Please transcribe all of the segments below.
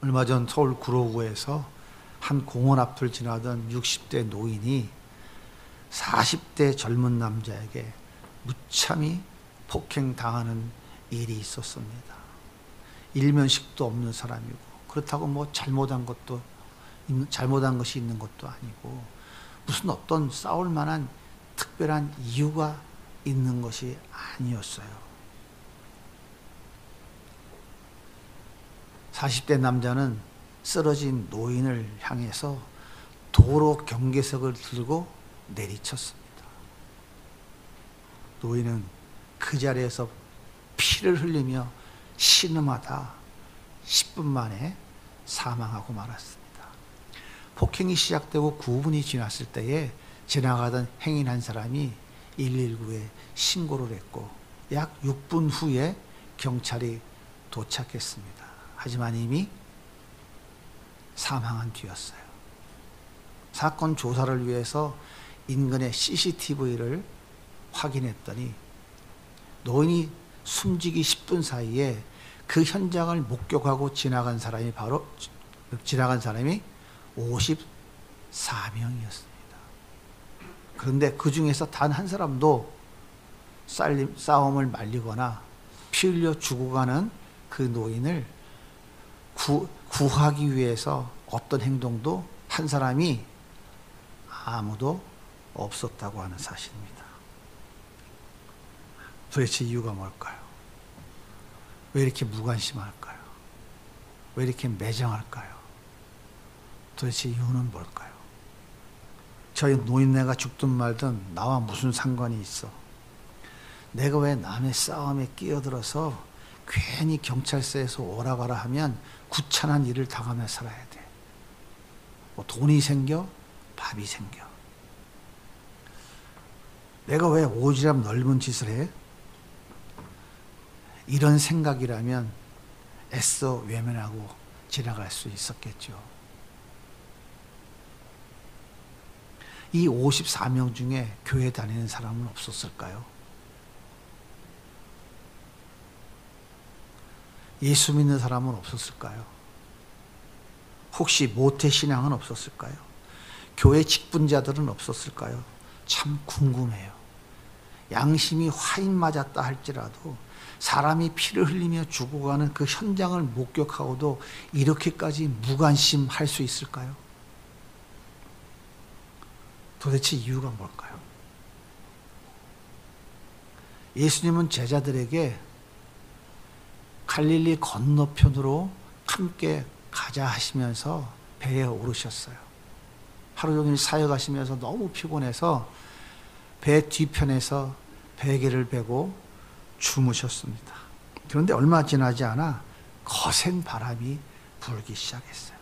얼마 전 서울 구로구에서 한 공원 앞을 지나던 60대 노인이 40대 젊은 남자에게 무참히 폭행당하는 일이 있었습니다. 일면식도 없는 사람이고, 그렇다고 뭐 잘못한 것이 있는 것도 아니고, 무슨 어떤 싸울 만한 특별한 이유가 있는 것이 아니었어요. 40대 남자는 쓰러진 노인을 향해서 도로 경계석을 들고 내리쳤습니다. 노인은 그 자리에서 피를 흘리며 신음하다 10분 만에 사망하고 말았습니다. 폭행이 시작되고 9분이 지났을 때에 지나가던 행인 한 사람이 119에 신고를 했고, 약 6분 후에 경찰이 도착했습니다. 하지만 이미 사망한 뒤였어요. 사건 조사를 위해서 인근의 CCTV를 확인했더니 노인이 숨지기 10분 사이에 그 현장을 목격하고 지나간 사람이 54명이었습니다. 그런데 그 중에서 단 한 사람도 싸움을 말리거나 피 흘려 죽어가는 그 노인을 구하기 위해서 어떤 행동도 한 사람이 아무도 없었다고 하는 사실입니다. 도대체 이유가 뭘까요? 왜 이렇게 무관심할까요? 왜 이렇게 매정할까요? 도대체 이유는 뭘까요? 저희 노인네가 죽든 말든 나와 무슨 상관이 있어? 내가 왜 남의 싸움에 끼어들어서 괜히 경찰서에서 오라 가라 하면 구차한 일을 당하며 살아야 돼. 뭐 돈이 생겨, 밥이 생겨. 내가 왜 오지랖 넓은 짓을 해? 이런 생각이라면 애써 외면하고 지나갈 수 있었겠죠. 이 54명 중에 교회 다니는 사람은 없었을까요? 예수 믿는 사람은 없었을까요? 혹시 모태신앙은 없었을까요? 교회 직분자들은 없었을까요? 참 궁금해요. 양심이 화인 맞았다 할지라도 사람이 피를 흘리며 죽어가는 그 현장을 목격하고도 이렇게까지 무관심할 수 있을까요? 도대체 이유가 뭘까요? 예수님은 제자들에게 갈릴리 건너편으로 함께 가자 하시면서 배에 오르셨어요. 하루 종일 사역하시면서 너무 피곤해서 배 뒤편에서 베개를 베고 주무셨습니다. 그런데 얼마 지나지 않아 거센 바람이 불기 시작했어요.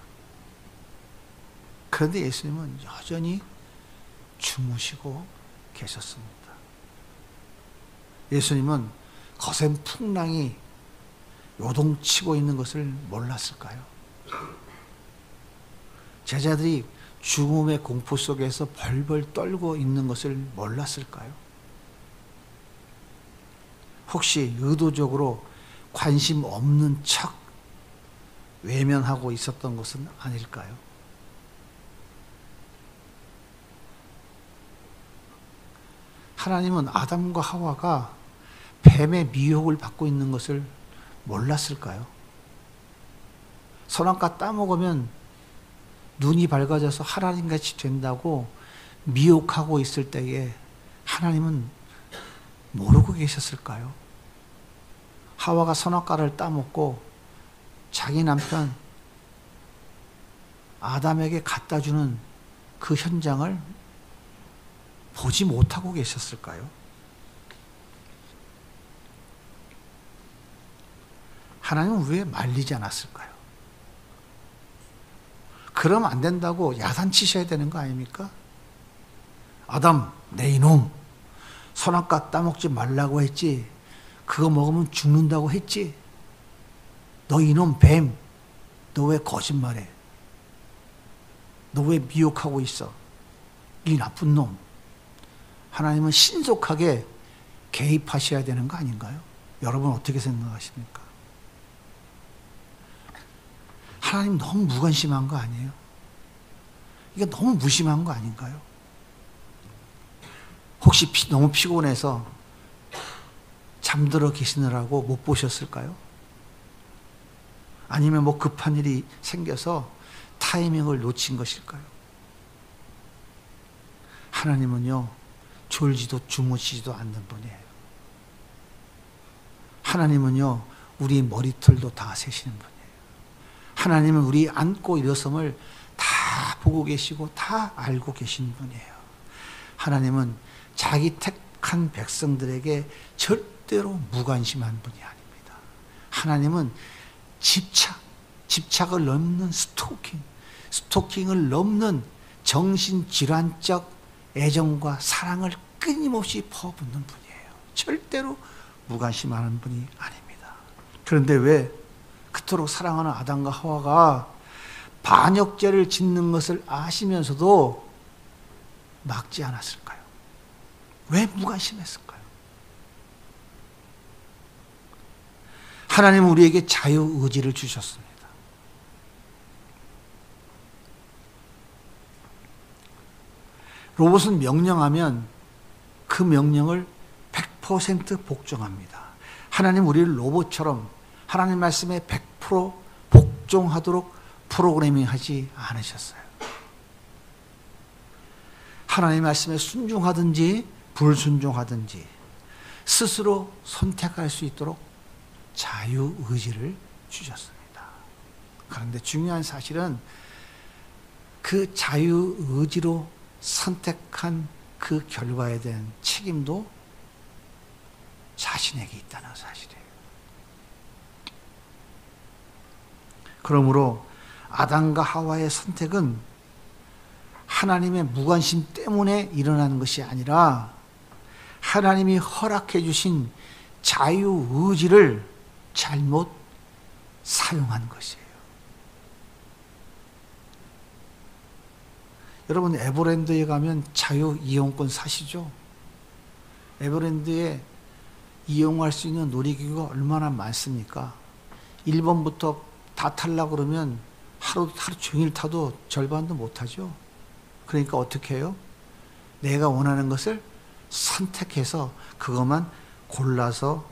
그런데 예수님은 여전히 주무시고 계셨습니다. 예수님은 거센 풍랑이 요동치고 있는 것을 몰랐을까요? 제자들이 죽음의 공포 속에서 벌벌 떨고 있는 것을 몰랐을까요? 혹시 의도적으로 관심 없는 척 외면하고 있었던 것은 아닐까요? 하나님은 아담과 하와가 뱀의 미혹을 받고 있는 것을 몰랐을까요? 선악과 따먹으면 눈이 밝아져서 하나님같이 된다고 미혹하고 있을 때에 하나님은 모르고 계셨을까요? 하와가 선악과를 따먹고 자기 남편 아담에게 갖다주는 그 현장을 보지 못하고 계셨을까요? 하나님은 왜 말리지 않았을까요? 그러면 안 된다고 야단치셔야 되는 거 아닙니까? 아담, 내 이놈, 선악과 따먹지 말라고 했지. 그거 먹으면 죽는다고 했지. 너 이놈 뱀, 너 왜 거짓말해? 너 왜 미혹하고 있어? 이 나쁜 놈. 하나님은 신속하게 개입하셔야 되는 거 아닌가요? 여러분 어떻게 생각하십니까? 하나님 너무 무관심한 거 아니에요? 이게 너무 무심한 거 아닌가요? 혹시 너무 피곤해서 잠들어 계시느라고 못 보셨을까요? 아니면 뭐 급한 일이 생겨서 타이밍을 놓친 것일까요? 하나님은요, 졸지도 주무시지도 않는 분이에요. 하나님은요, 우리 머리털도 다 세시는 분이에요. 하나님은 우리 앉고 일어섬을 다 보고 계시고 다 알고 계신 분이에요. 하나님은 자기 택한 백성들에게 절대로 무관심한 분이 아닙니다. 하나님은 집착을 넘는 스토킹을 넘는 정신질환적 애정과 사랑을 끊임없이 퍼붓는 분이에요. 절대로 무관심하는 분이 아닙니다. 그런데 왜 그토록 사랑하는 아담과 하와가 반역죄를 짓는 것을 아시면서도 막지 않았을까요? 왜 무관심했을까요? 하나님은 우리에게 자유의지를 주셨습니다. 로봇은 명령하면 그 명령을 100% 복종합니다. 하나님 우리를 로봇처럼 하나님 말씀에 100% 복종하도록 프로그래밍 하지 않으셨어요. 하나님 말씀에 순종하든지 불순종하든지 스스로 선택할 수 있도록 자유의지를 주셨습니다. 그런데 중요한 사실은 그 자유의지로 선택한 그 결과에 대한 책임도 자신에게 있다는 사실이에요. 그러므로 아담과 하와의 선택은 하나님의 무관심 때문에 일어나는 것이 아니라 하나님이 허락해 주신 자유의지를 잘못 사용한 것이에요. 여러분 에버랜드에 가면 자유이용권 사시죠? 에버랜드에 이용할 수 있는 놀이기구가 얼마나 많습니까? 1번부터 다 타려고 그러면 하루 종일 타도 절반도 못 하죠. 그러니까 어떻게 해요? 내가 원하는 것을 선택해서 그것만 골라서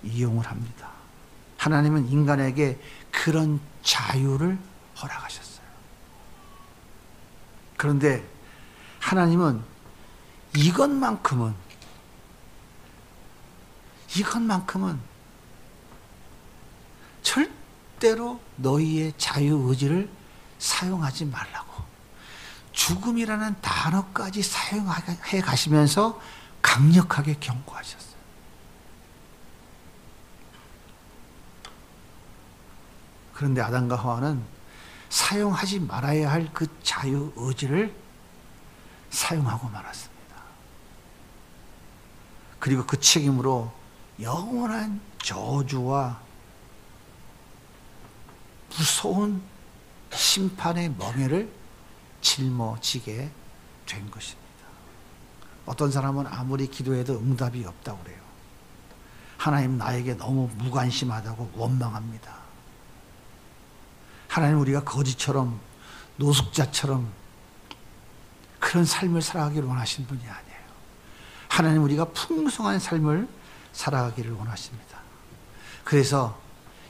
이용을 합니다. 하나님은 인간에게 그런 자유를 허락하셨어요. 그런데 하나님은 이것만큼은 절대로 너희의 자유의지를 사용하지 말라고 죽음이라는 단어까지 사용해 가시면서 강력하게 경고하셨어요. 그런데 아담과 하와는 사용하지 말아야 할 그 자유의지를 사용하고 말았습니다. 그리고 그 책임으로 영원한 저주와 무서운 심판의 멍에를 짊어지게 된 것입니다. 어떤 사람은 아무리 기도해도 응답이 없다고 그래요. 하나님 나에게 너무 무관심하다고 원망합니다. 하나님 우리가 거지처럼 노숙자처럼 그런 삶을 살아가기를 원하시는 분이 아니에요. 하나님 우리가 풍성한 삶을 살아가기를 원하십니다. 그래서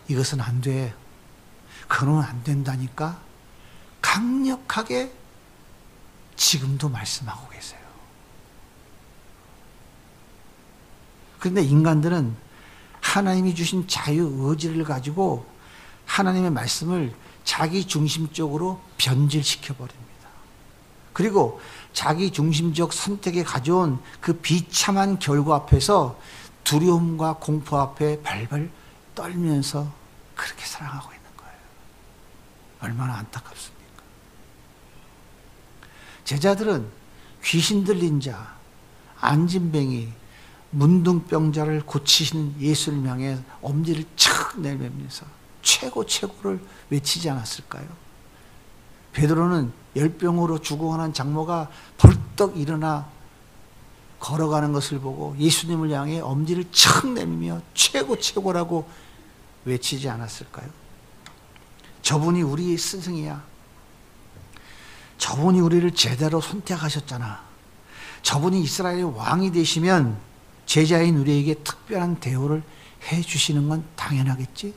이것은 안 돼. 그건 안 된다니까 강력하게 지금도 말씀하고 계세요. 그런데 인간들은 하나님이 주신 자유의지를 가지고 하나님의 말씀을 자기 중심적으로 변질시켜 버립니다. 그리고 자기 중심적 선택에 가져온 그 비참한 결과 앞에서 두려움과 공포 앞에 발발 떨면서 그렇게 살아가고 있는 거예요. 얼마나 안타깝습니까? 제자들은 귀신 들린 자, 안진뱅이, 문둥병자를 고치시는 예수를 향해 엄지를 착 내밀면서 최고를 외치지 않았을까요? 베드로는 열병으로 죽어가는 장모가 벌떡 일어나 걸어가는 것을 보고 예수님을 향해 엄지를 착 내밀며 최고라고 외치지 않았을까요? 저분이 우리 스승이야. 저분이 우리를 제대로 선택하셨잖아. 저분이 이스라엘의 왕이 되시면 제자인 우리에게 특별한 대우를 해 주시는 건 당연하겠지?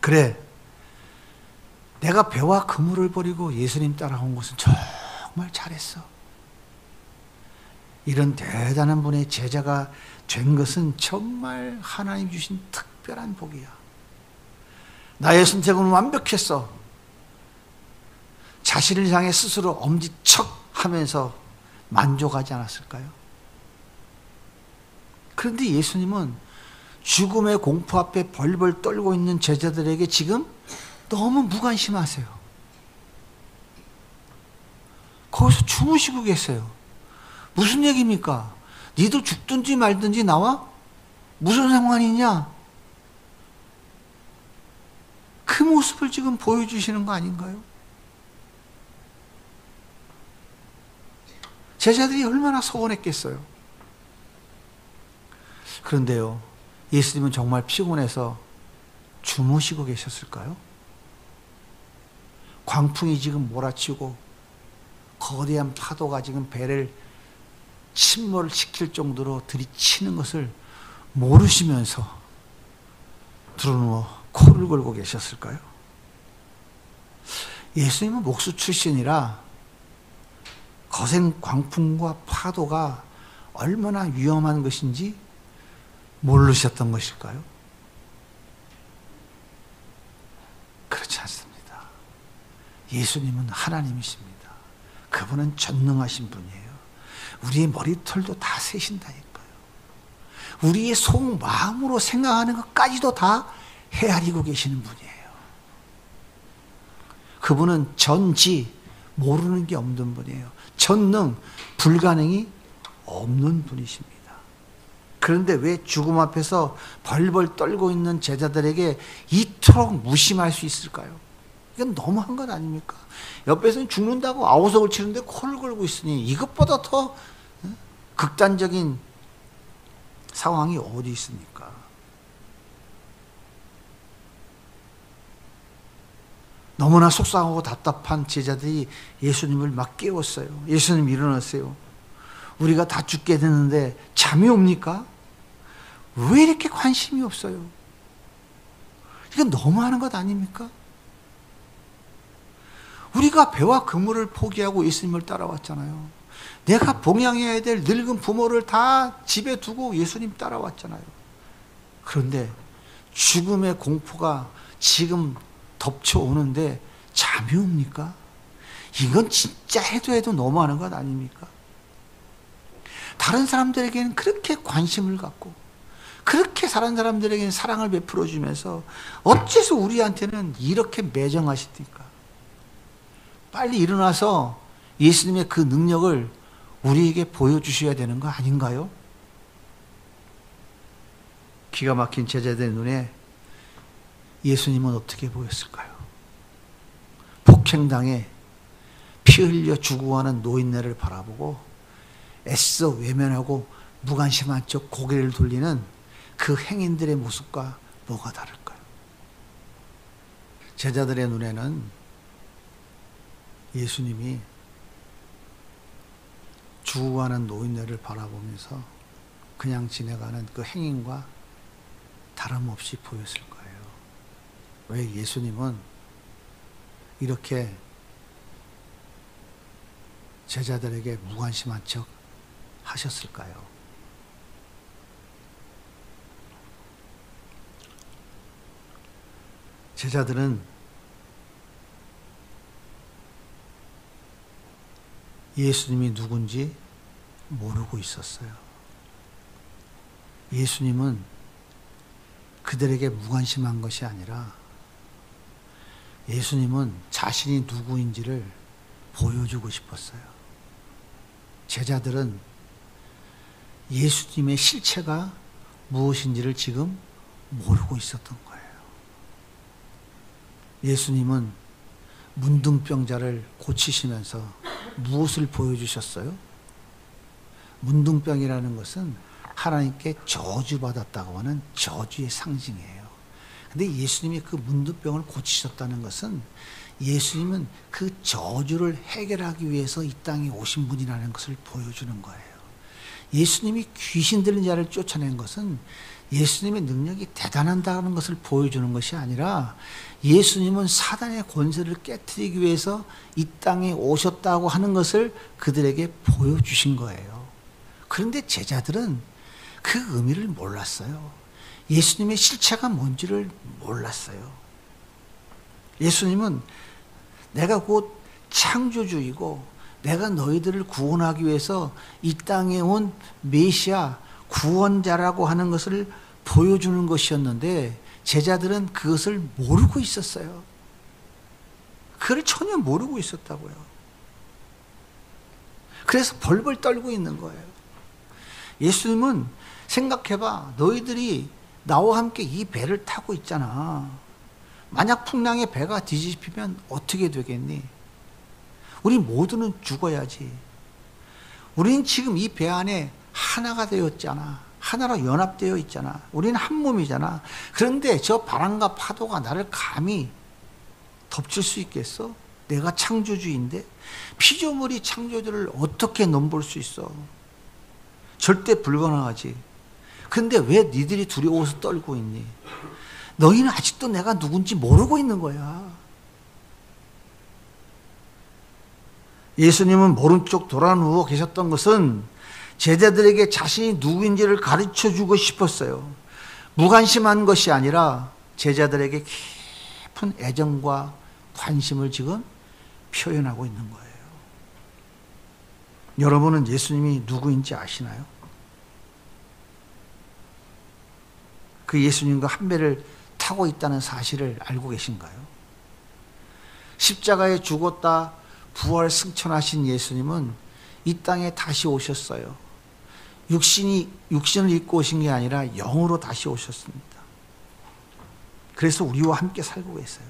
그래. 내가 배와 그물을 버리고 예수님 따라온 것은 정말 잘했어. 이런 대단한 분의 제자가 된 것은 정말 하나님 주신 특별한 복이야. 나의 선택은 완벽했어. 자신을 향해 스스로 엄지척 하면서 만족하지 않았을까요? 그런데 예수님은 죽음의 공포 앞에 벌벌 떨고 있는 제자들에게 지금 너무 무관심하세요. 거기서 주무시고 계세요. 무슨 얘기입니까? 니들 죽든지 말든지 나와? 무슨 상관이냐? 그 모습을 지금 보여주시는 거 아닌가요? 제자들이 얼마나 서운했겠어요. 그런데요, 예수님은 정말 피곤해서 주무시고 계셨을까요? 광풍이 지금 몰아치고 거대한 파도가 지금 배를 침몰시킬 정도로 들이치는 것을 모르시면서 두루누워 코를 골고 계셨을까요? 예수님은 목수 출신이라 거센 광풍과 파도가 얼마나 위험한 것인지 모르셨던 것일까요? 그렇지 않습니다. 예수님은 하나님이십니다. 그분은 전능하신 분이에요. 우리의 머리털도 다 세신다니까요. 우리의 속마음으로 생각하는 것까지도 다 헤아리고 계시는 분이에요. 그분은 전지 모르는 게 없는 분이에요. 전능 불가능이 없는 분이십니다. 그런데 왜 죽음 앞에서 벌벌 떨고 있는 제자들에게 이토록 무심할 수 있을까요? 이건 너무한 것 아닙니까? 옆에서는 죽는다고 아우성을 치는데 코를 걸고 있으니 이것보다 더 극단적인 상황이 어디 있습니까? 너무나 속상하고 답답한 제자들이 예수님을 막 깨웠어요. 예수님 일어나세요. 우리가 다 죽게 됐는데 잠이 옵니까? 왜 이렇게 관심이 없어요? 이건 너무하는 것 아닙니까? 우리가 배와 그물을 포기하고 예수님을 따라왔잖아요. 내가 봉양해야 될 늙은 부모를 다 집에 두고 예수님 따라왔잖아요. 그런데 죽음의 공포가 지금 덮쳐오는데 잠이 옵니까? 이건 진짜 해도 너무하는 것 아닙니까? 다른 사람들에게는 그렇게 관심을 갖고 그렇게 다른 사람들에게는 사랑을 베풀어 주면서 어째서 우리한테는 이렇게 매정하십니까? 빨리 일어나서 예수님의 그 능력을 우리에게 보여주셔야 되는 거 아닌가요? 기가 막힌 제자들의 눈에 예수님은 어떻게 보였을까요? 폭행당해 피 흘려 죽어가는 노인네를 바라보고 애써 외면하고 무관심한 척 고개를 돌리는 그 행인들의 모습과 뭐가 다를까요? 제자들의 눈에는 예수님이 죽어가는 노인네를 바라보면서 그냥 지나가는 그 행인과 다름없이 보였을 거예요. 왜 예수님은 이렇게 제자들에게 무관심한 척 하셨을까요? 제자들은 예수님이 누군지 모르고 있었어요. 예수님은 그들에게 무관심한 것이 아니라 예수님은 자신이 누구인지를 보여주고 싶었어요. 제자들은 예수님의 실체가 무엇인지를 지금 모르고 있었던 거예요. 예수님은 문둥병자를 고치시면서 무엇을 보여주셨어요? 문둥병이라는 것은 하나님께 저주받았다고 하는 저주의 상징이에요. 근데 예수님이 그 문둥병을 고치셨다는 것은 예수님은 그 저주를 해결하기 위해서 이 땅에 오신 분이라는 것을 보여주는 거예요. 예수님이 귀신 들린 자를 쫓아낸 것은 예수님의 능력이 대단하다는 것을 보여주는 것이 아니라 예수님은 사단의 권세를 깨트리기 위해서 이 땅에 오셨다고 하는 것을 그들에게 보여주신 거예요. 그런데 제자들은 그 의미를 몰랐어요. 예수님의 실체가 뭔지를 몰랐어요. 예수님은 내가 곧 창조주이고 내가 너희들을 구원하기 위해서 이 땅에 온 메시아 구원자라고 하는 것을 보여주는 것이었는데 제자들은 그것을 모르고 있었어요. 그걸 전혀 모르고 있었다고요. 그래서 벌벌 떨고 있는 거예요. 예수님은 생각해봐. 너희들이 나와 함께 이 배를 타고 있잖아. 만약 풍랑에 배가 뒤집히면 어떻게 되겠니? 우리 모두는 죽어야지. 우리는 지금 이 배 안에 하나가 되었잖아. 하나로 연합되어 있잖아. 우리는 한 몸이잖아. 그런데 저 바람과 파도가 나를 감히 덮칠 수 있겠어? 내가 창조주인데? 피조물이 창조주를 어떻게 넘볼 수 있어? 절대 불가능하지. 근데 왜 니들이 두려워서 떨고 있니? 너희는 아직도 내가 누군지 모르고 있는 거야. 예수님은 모른 척 돌아 누워 계셨던 것은 제자들에게 자신이 누구인지를 가르쳐 주고 싶었어요. 무관심한 것이 아니라 제자들에게 깊은 애정과 관심을 지금 표현하고 있는 거예요. 여러분은 예수님이 누구인지 아시나요? 그 예수님과 한 배를 타고 있다는 사실을 알고 계신가요? 십자가에 죽었다 부활 승천하신 예수님은 이 땅에 다시 오셨어요. 육신을 입고 오신 게 아니라 영으로 다시 오셨습니다. 그래서 우리와 함께 살고 계세요.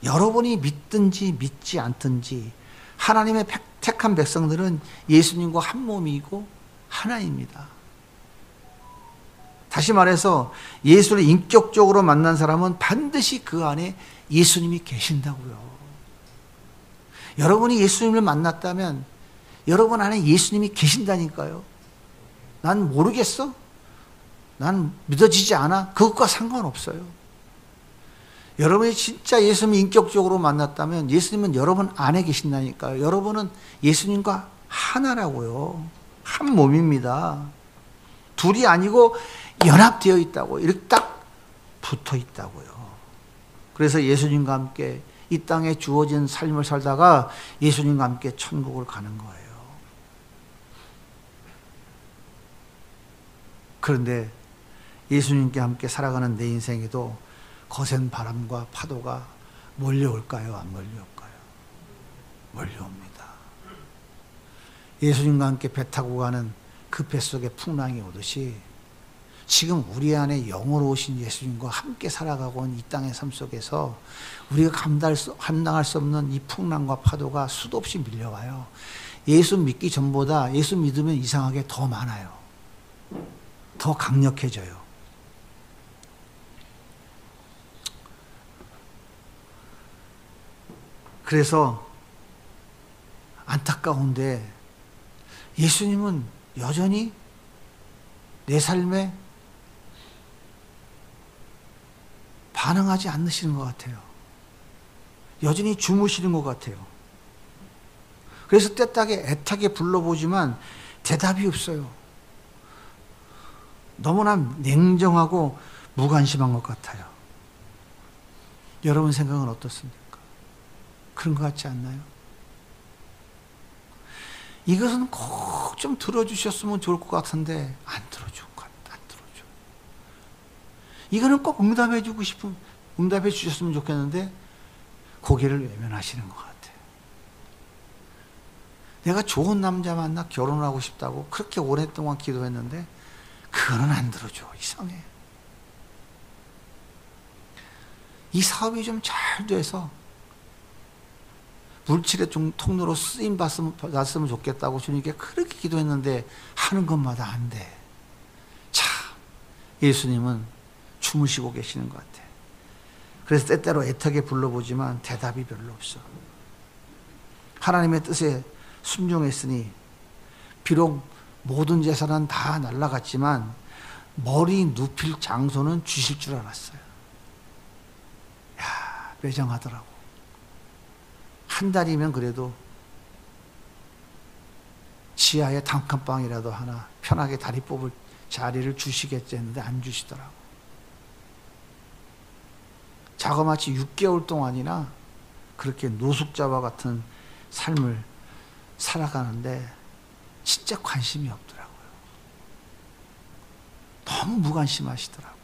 여러분이 믿든지 믿지 않든지 하나님의 택한 백성들은 예수님과 한 몸이고 하나입니다. 다시 말해서 예수를 인격적으로 만난 사람은 반드시 그 안에 예수님이 계신다고요. 여러분이 예수님을 만났다면 여러분 안에 예수님이 계신다니까요. 난 모르겠어? 난 믿어지지 않아? 그것과 상관없어요. 여러분이 진짜 예수님을 인격적으로 만났다면 예수님은 여러분 안에 계신다니까요. 여러분은 예수님과 하나라고요. 한 몸입니다. 둘이 아니고 연합되어 있다고. 이렇게 딱 붙어 있다고요. 그래서 예수님과 함께 이 땅에 주어진 삶을 살다가 예수님과 함께 천국을 가는 거예요. 그런데 예수님께 함께 살아가는 내 인생에도 거센 바람과 파도가 몰려올까요? 안 몰려올까요? 몰려옵니다. 예수님과 함께 배 타고 가는 그 배 속에 풍랑이 오듯이 지금 우리 안에 영으로 오신 예수님과 함께 살아가고 온 이 땅의 삶 속에서 우리가 감당할 수 없는 이 풍랑과 파도가 수도 없이 밀려와요. 예수 믿기 전보다 예수 믿으면 이상하게 더 많아요. 더 강력해져요. 그래서 안타까운데 예수님은 여전히 내 삶에 반응하지 않으시는 것 같아요. 여전히 주무시는 것 같아요. 그래서 때때게 애타게 불러보지만 대답이 없어요. 너무나 냉정하고 무관심한 것 같아요. 여러분 생각은 어떻습니까? 그런 것 같지 않나요? 이것은 꼭 좀 들어주셨으면 좋을 것 같은데 안 들어줘. 이거는 꼭 응답해 주셨으면 좋겠는데 고개를 외면하시는 것 같아요. 내가 좋은 남자 만나 결혼하고 싶다고 그렇게 오랫동안 기도했는데 그거는 안 들어줘. 이상해. 이 사업이 좀 잘 돼서 물질의 통로로 쓰임 받았으면 좋겠다고 주님께 그렇게 기도했는데 하는 것마다 안 돼. 참 예수님은 주무시고 계시는 것 같아요. 그래서 때때로 애타게 불러보지만 대답이 별로 없어. 하나님의 뜻에 순종했으니 비록 모든 재산은 다 날라갔지만 머리 눕힐 장소는 주실 줄 알았어요. 야, 매정하더라고. 한 달이면 그래도 지하에 단칸방이라도 하나 편하게 다리 뽑을 자리를 주시겠지 했는데 안 주시더라고. 자그마치 6개월 동안이나 그렇게 노숙자와 같은 삶을 살아가는데 진짜 관심이 없더라고요. 너무 무관심하시더라고.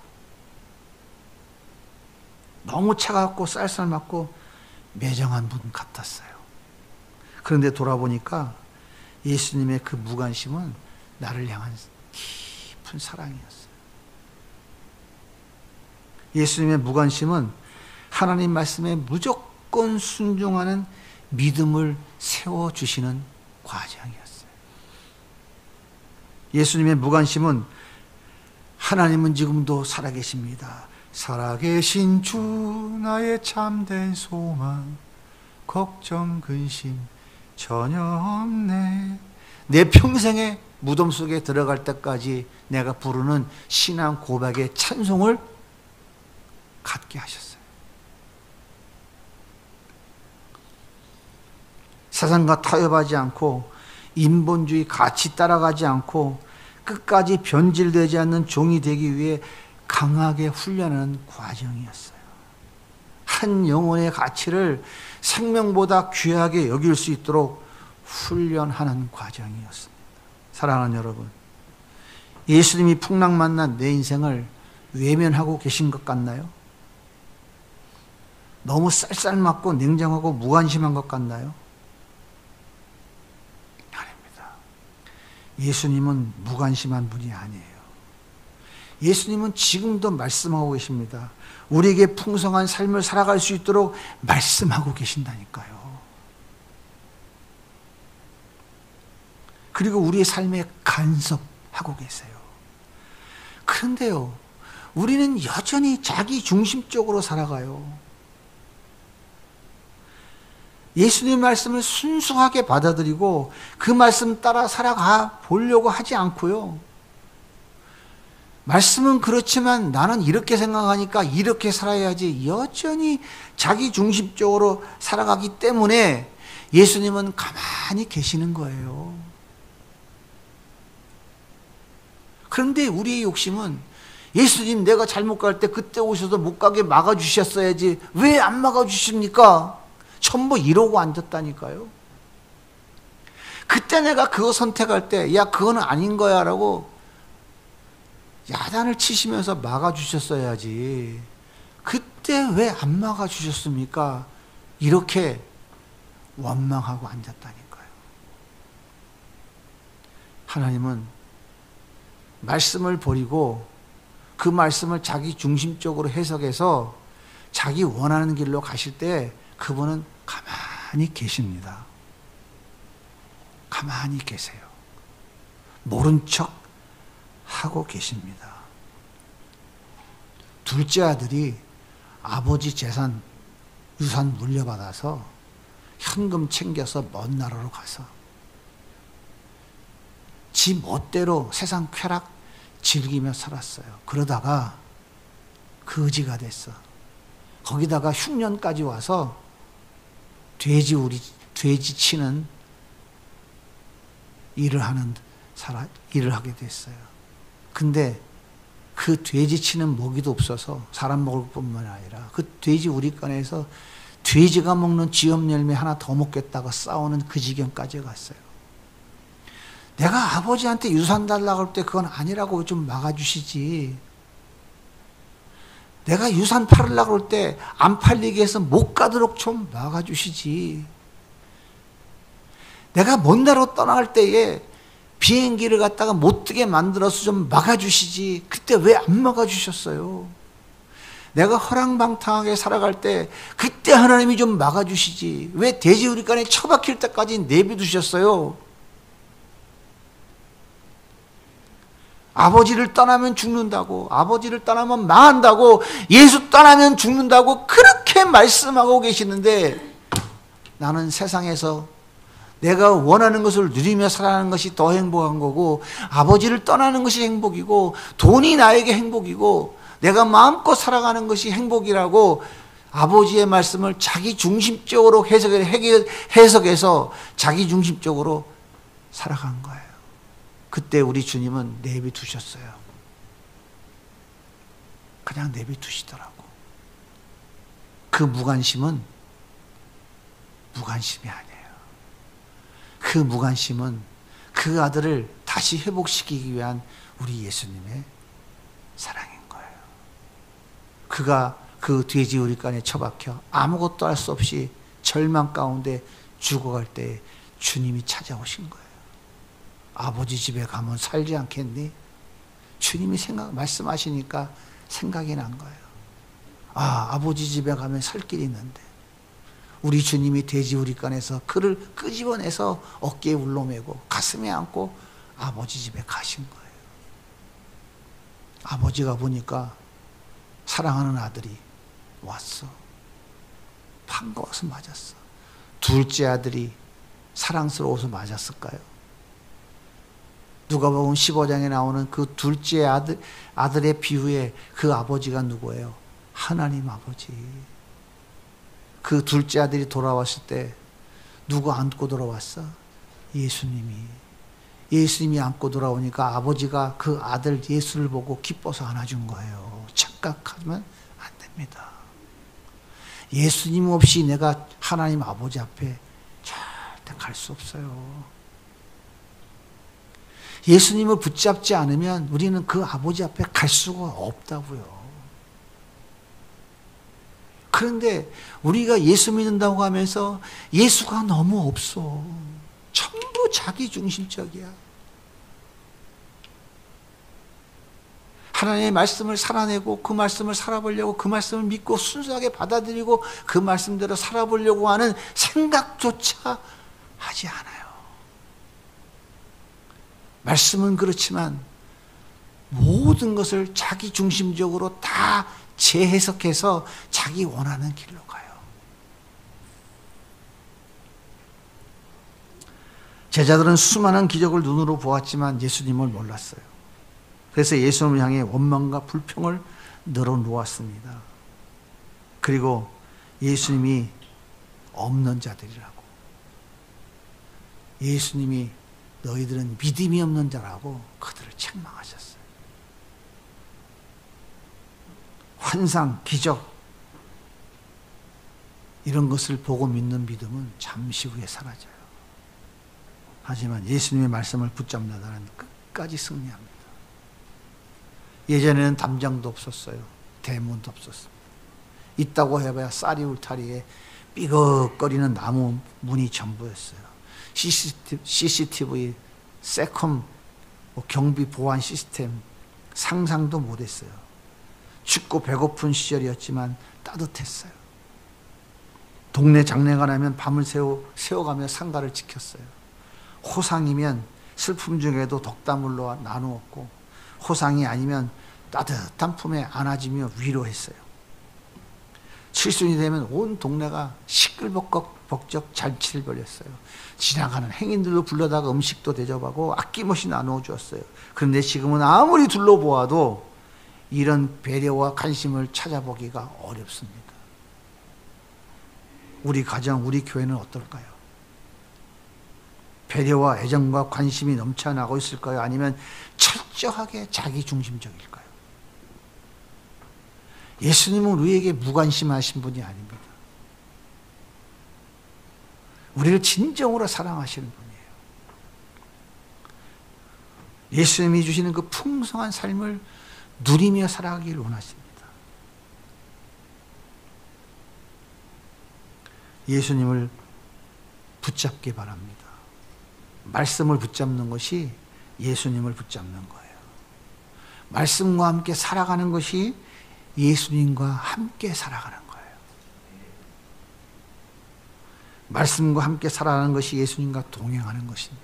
너무 차갑고 쌀쌀맞고 매정한 분 같았어요. 그런데 돌아보니까 예수님의 그 무관심은 나를 향한 깊은 사랑이었어요. 예수님의 무관심은 하나님 말씀에 무조건 순종하는 믿음을 세워주시는 과정이었어요. 예수님의 무관심은 하나님은 지금도 살아계십니다. 살아계신 주 나의 참된 소망 걱정 근심 전혀 없네. 내 평생에 무덤 속에 들어갈 때까지 내가 부르는 신앙 고백의 찬송을 갖게 하셨어요. 세상과 타협하지 않고 인본주의 가치 따라가지 않고 끝까지 변질되지 않는 종이 되기 위해 강하게 훈련하는 과정이었어요. 한 영혼의 가치를 생명보다 귀하게 여길 수 있도록 훈련하는 과정이었습니다. 사랑하는 여러분, 예수님이 풍랑 만난 내 인생을 외면하고 계신 것 같나요? 너무 쌀쌀맞고 냉정하고 무관심한 것 같나요? 아닙니다. 예수님은 무관심한 분이 아니에요. 예수님은 지금도 말씀하고 계십니다. 우리에게 풍성한 삶을 살아갈 수 있도록 말씀하고 계신다니까요. 그리고 우리의 삶에 간섭하고 계세요. 그런데요, 우리는 여전히 자기 중심적으로 살아가요. 예수님 말씀을 순수하게 받아들이고 그 말씀 따라 살아가 보려고 하지 않고요. 말씀은 그렇지만 나는 이렇게 생각하니까 이렇게 살아야지 여전히 자기 중심적으로 살아가기 때문에 예수님은 가만히 계시는 거예요. 그런데 우리의 욕심은 예수님 내가 잘못 갈 때 그때 오셔서 못 가게 막아주셨어야지 왜 안 막아주십니까? 전부 이러고 앉았다니까요. 그때 내가 그거 선택할 때 야 그거는 아닌 거야 라고 야단을 치시면서 막아주셨어야지 그때 왜 안 막아주셨습니까? 이렇게 원망하고 앉았다니까요. 하나님은 말씀을 버리고 그 말씀을 자기 중심적으로 해석해서 자기 원하는 길로 가실 때 그분은 가만히 계십니다. 가만히 계세요. 모른 척 하고 계십니다. 둘째 아들이 아버지 재산, 유산 물려받아서 현금 챙겨서 먼 나라로 가서 지 멋대로 세상 쾌락 즐기며 살았어요. 그러다가 거지가 됐어. 거기다가 흉년까지 와서 돼지 치는 일을 하게 됐어요. 근데 그 돼지 치는 먹이도 없어서 사람 먹을 뿐만 아니라 그 돼지 우리간에서 돼지가 먹는 쥐엄 열매 하나 더 먹겠다고 싸우는 그 지경까지 갔어요. 내가 아버지한테 유산 달라고 할 때 그건 아니라고 좀 막아주시지. 내가 유산 팔으려고 할 때 안 팔리게 해서 못 가도록 좀 막아주시지. 내가 먼 나라로 떠나갈 때에 비행기를 갖다가 못 뜨게 만들어서 좀 막아주시지. 그때 왜 안 막아주셨어요? 내가 허랑방탕하게 살아갈 때 그때 하나님이 좀 막아주시지. 왜 돼지 우리간에 처박힐 때까지 내비두셨어요? 아버지를 떠나면 죽는다고, 아버지를 떠나면 망한다고, 예수 떠나면 죽는다고 그렇게 말씀하고 계시는데, 나는 세상에서 내가 원하는 것을 누리며 살아가는 것이 더 행복한 거고, 아버지를 떠나는 것이 행복이고, 돈이 나에게 행복이고, 내가 마음껏 살아가는 것이 행복이라고 아버지의 말씀을 자기 중심적으로 해석해서 자기 중심적으로 살아간 거예요. 그때 우리 주님은 내비두셨어요. 그냥 내비두시더라고. 그 무관심은 무관심이 아니에요. 그 무관심은 그 아들을 다시 회복시키기 위한 우리 예수님의 사랑인 거예요. 그가 그 돼지 우리간에 처박혀 아무것도 할 수 없이 절망 가운데 죽어갈 때 주님이 찾아오신 거예요. 아버지 집에 가면 살지 않겠니? 주님이 말씀하시니까 생각이 난 거예요. 아, 아버지 집에 가면 살 길이 있는데, 우리 주님이 돼지 우리간에서 그를 끄집어내서 어깨에 울러매고 가슴에 안고 아버지 집에 가신 거예요. 아버지가 보니까 사랑하는 아들이 왔어. 반가워서 맞았어. 둘째 아들이 사랑스러워서 맞았을까요? 누가복음 15장에 나오는 그 둘째 아들의 비유에 그 아버지가 누구예요? 하나님 아버지. 그 둘째 아들이 돌아왔을 때 누구 안고 돌아왔어? 예수님이 안고 돌아오니까 아버지가 그 아들 예수를 보고 기뻐서 안아준 거예요. 착각하면 안 됩니다. 예수님 없이 내가 하나님 아버지 앞에 절대 갈 수 없어요. 예수님을 붙잡지 않으면 우리는 그 아버지 앞에 갈 수가 없다고요. 그런데 우리가 예수 믿는다고 하면서 예수가 너무 없어. 전부 자기 중심적이야. 하나님의 말씀을 살아내고 그 말씀을 살아보려고, 그 말씀을 믿고 순수하게 받아들이고 그 말씀대로 살아보려고 하는 생각조차 하지 않아요. 말씀은 그렇지만 모든 것을 자기 중심적으로 다 재해석해서 자기 원하는 길로 가요. 제자들은 수많은 기적을 눈으로 보았지만 예수님을 몰랐어요. 그래서 예수님을 향해 원망과 불평을 늘어놓았습니다. 그리고 예수님이 없는 자들이라고, 예수님이 너희들은 믿음이 없는 자라고 그들을 책망하셨어요. 환상, 기적 이런 것을 보고 믿는 믿음은 잠시 후에 사라져요. 하지만 예수님의 말씀을 붙잡는 자는 끝까지 승리합니다. 예전에는 담장도 없었어요. 대문도 없었습니다. 있다고 해봐야 쌀이 울타리에 삐걱거리는 나무 문이 전부였어요. CCTV, 세컴, 경비 보안 시스템 상상도 못했어요. 춥고 배고픈 시절이었지만 따뜻했어요. 동네 장례가 나면 밤을 새워가며 상가를 지켰어요. 호상이면 슬픔 중에도 덕담을로 나누었고, 호상이 아니면 따뜻한 품에 안아주며 위로했어요. 칠순이 되면 온 동네가 시끌벅적 잔치를 벌였어요. 지나가는 행인들도 불러다가 음식도 대접하고 아낌없이 나누어 주었어요. 그런데 지금은 아무리 둘러보아도 이런 배려와 관심을 찾아보기가 어렵습니다. 우리 가정, 우리 교회는 어떨까요? 배려와 애정과 관심이 넘쳐나고 있을까요? 아니면 철저하게 자기중심적일까요? 예수님은 우리에게 무관심하신 분이 아닙니다. 우리를 진정으로 사랑하시는 분이에요. 예수님이 주시는 그 풍성한 삶을 누리며 살아가기를 원하십니다. 예수님을 붙잡기 바랍니다. 말씀을 붙잡는 것이 예수님을 붙잡는 거예요. 말씀과 함께 살아가는 것이 예수님과 함께 살아가는 거예요. 말씀과 함께 살아가는 것이 예수님과 동행하는 것입니다.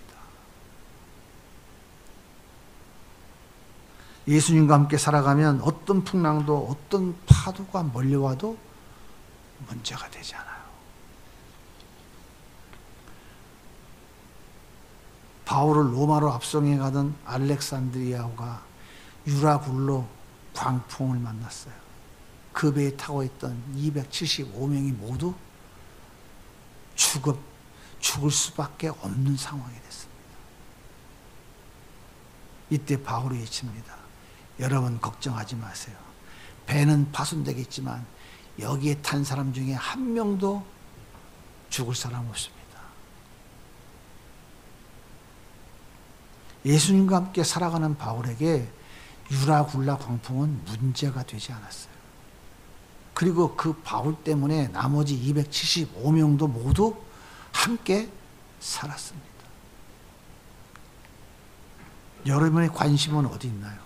예수님과 함께 살아가면 어떤 풍랑도 어떤 파도가 몰려와도 문제가 되지 않아요. 바울을 로마로 압송해 가던 알렉산드리아가 유라굴로 광풍을 만났어요. 그 배에 타고 있던 275명이 모두 죽을 수밖에 없는 상황이 됐습니다. 이때 바울이 외칩니다. 여러분 걱정하지 마세요. 배는 파손되겠지만 여기에 탄 사람 중에 한 명도 죽을 사람 없습니다. 예수님과 함께 살아가는 바울에게 유라굴라 광풍은 문제가 되지 않았어요. 그리고 그 바울 때문에 나머지 275명도 모두 함께 살았습니다. 여러분의 관심은 어디 있나요?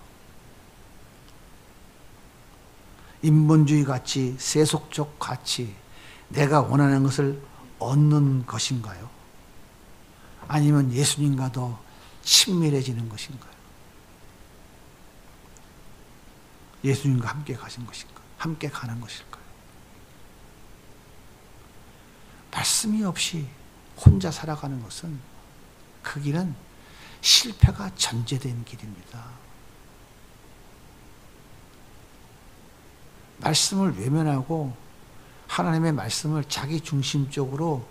인본주의 가치, 세속적 가치, 내가 원하는 것을 얻는 것인가요? 아니면 예수님과 더 친밀해지는 것인가요? 예수님과 함께 가신 것인가? 함께 가는 것일까요? 말씀이 없이 혼자 살아가는 것은 그 길은 실패가 전제된 길입니다. 말씀을 외면하고 하나님의 말씀을 자기 중심적으로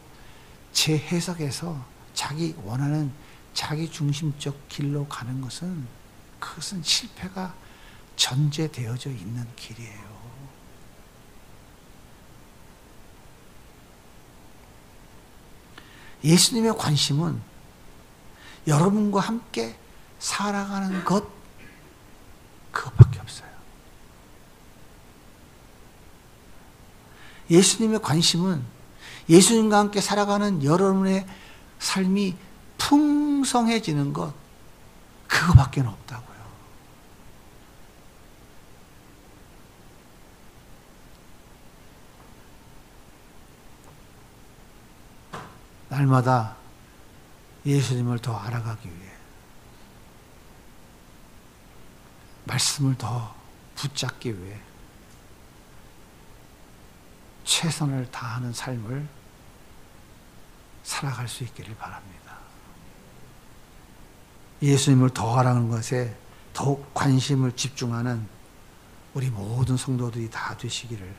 재해석해서 자기 원하는 자기 중심적 길로 가는 것은 그것은 실패가 전제되어져 있는 길이에요. 예수님의 관심은 여러분과 함께 살아가는 것, 그것밖에 없어요. 예수님의 관심은 예수님과 함께 살아가는 여러분의 삶이 풍성해지는 것, 그거밖에 없다고요. 날마다 예수님을 더 알아가기 위해 말씀을 더 붙잡기 위해 최선을 다하는 삶을 살아갈 수 있기를 바랍니다. 예수님을 더 알아가는 것에 더욱 관심을 집중하는 우리 모든 성도들이 다 되시기를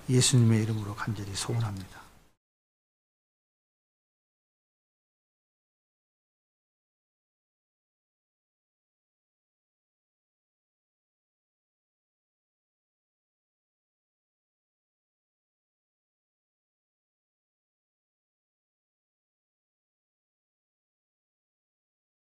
예수님의 이름으로 간절히 소원합니다.